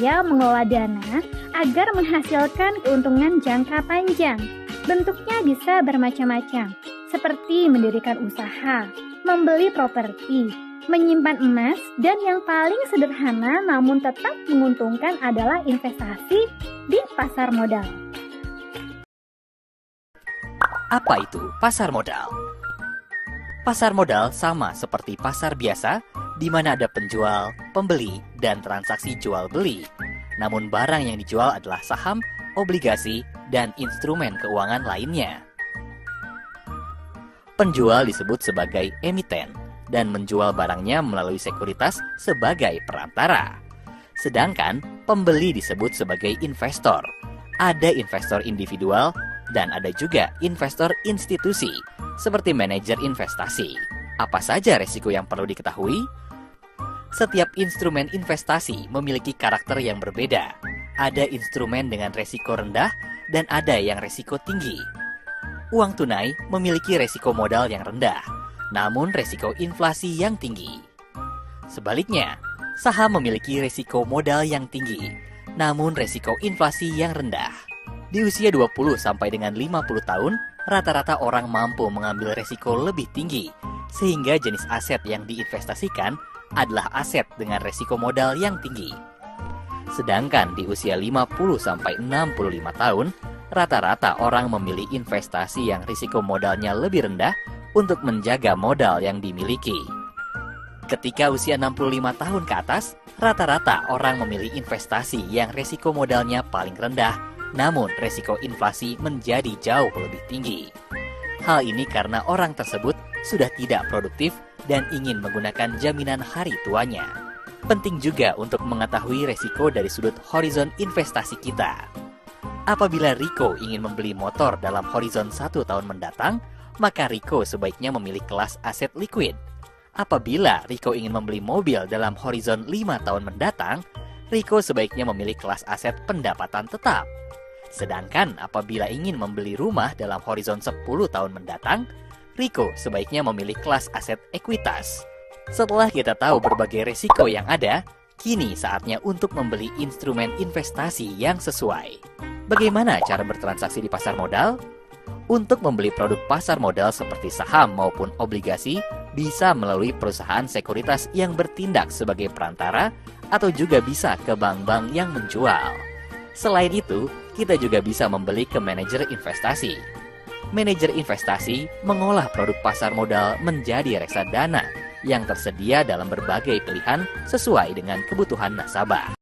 upaya mengelola dana agar menghasilkan keuntungan jangka panjang. Bentuknya bisa bermacam-macam, seperti mendirikan usaha, membeli properti, menyimpan emas, dan yang paling sederhana namun tetap menguntungkan adalah investasi di pasar modal. Apa itu pasar modal? Pasar modal sama seperti pasar biasa, di mana ada penjual, pembeli, dan transaksi jual-beli. Namun barang yang dijual adalah saham, obligasi, dan instrumen keuangan lainnya. Penjual disebut sebagai emiten, dan menjual barangnya melalui sekuritas sebagai perantara. Sedangkan pembeli disebut sebagai investor. Ada investor individual, dan ada juga investor institusi, seperti manajer investasi. Apa saja resiko yang perlu diketahui? Setiap instrumen investasi memiliki karakter yang berbeda. Ada instrumen dengan resiko rendah dan ada yang resiko tinggi. Uang tunai memiliki resiko modal yang rendah, namun resiko inflasi yang tinggi. Sebaliknya, saham memiliki resiko modal yang tinggi, namun resiko inflasi yang rendah. Di usia 20 sampai dengan 50 tahun, rata-rata orang mampu mengambil resiko lebih tinggi, sehingga jenis aset yang diinvestasikan adalah aset dengan resiko modal yang tinggi. Sedangkan di usia 50 sampai 65 tahun, rata-rata orang memilih investasi yang risiko modalnya lebih rendah untuk menjaga modal yang dimiliki. Ketika usia 65 tahun ke atas, rata-rata orang memilih investasi yang risiko modalnya paling rendah, namun risiko inflasi menjadi jauh lebih tinggi. Hal ini karena orang tersebut sudah tidak produktif dan ingin menggunakan jaminan hari tuanya. Penting juga untuk mengetahui risiko dari sudut horizon investasi kita. Apabila Riko ingin membeli motor dalam horizon 1 tahun mendatang, maka Riko sebaiknya memilih kelas aset liquid. Apabila Riko ingin membeli mobil dalam horizon 5 tahun mendatang, Riko sebaiknya memilih kelas aset pendapatan tetap. Sedangkan apabila ingin membeli rumah dalam horizon 10 tahun mendatang, Riko sebaiknya memilih kelas aset ekuitas. Setelah kita tahu berbagai risiko yang ada, kini saatnya untuk membeli instrumen investasi yang sesuai. Bagaimana cara bertransaksi di pasar modal? Untuk membeli produk pasar modal seperti saham maupun obligasi, bisa melalui perusahaan sekuritas yang bertindak sebagai perantara, atau juga bisa ke bank-bank yang menjual. Selain itu, kita juga bisa membeli ke manajer investasi. Manajer investasi mengolah produk pasar modal menjadi reksadana yang tersedia dalam berbagai pilihan sesuai dengan kebutuhan nasabah.